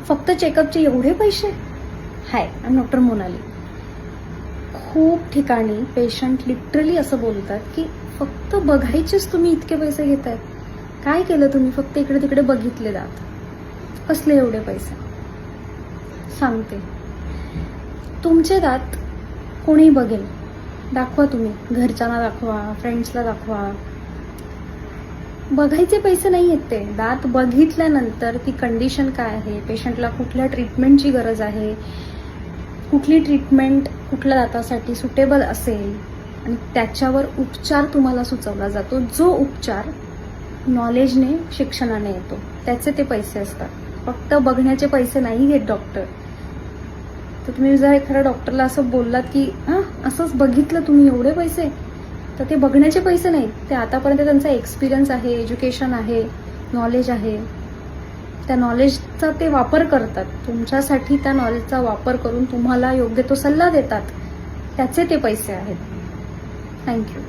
फक्त चेकअपचे एवढे पैसे? हाय, आय डॉक्टर मोनाली. खूप ठिकाणी पेशंट लिटरली असं बोलतात की फक्त बघायचेच तुम्ही इतके पैसे घेताय. काय केलं तुम्ही? फक्त इकडे तिकडे बघितले दात, कसले एवढे पैसे? सांगते, तुमचे दात कोणी बघेल, दाखवा तुम्ही, घरच्यांना दाखवा, फ्रेंड्सला दाखवा. बघायचे पैसे नाही आहेत ते. दात बघितल्यानंतर ती कंडिशन काय आहे, पेशंटला कुठल्या ट्रीटमेंटची गरज आहे, कुठली ट्रीटमेंट कुठल्या दातासाठी सुटेबल असेल आणि त्याच्यावर उपचार तुम्हाला सुचवला जातो. जो उपचार नॉलेजने, शिक्षणाने येतो, त्याचे ते पैसे असतात. फक्त बघण्याचे पैसे नाही घेत डॉक्टर. तर तुम्ही जर एखाद्या डॉक्टरला असं बोललात की असंच बघितलं तुम्ही एवढे पैसे, तर ते बघण्याचे पैसे नाहीत. ते आतापर्यंत त्यांचा एक्सपिरियन्स आहे, एज्युकेशन आहे, नॉलेज आहे. त्या नॉलेजचा ते वापर करतात. तुमच्यासाठी त्या नॉलेजचा वापर करून तुम्हाला योग्य तो सल्ला देतात. त्याचे ते पैसे आहेत. थँक्यू.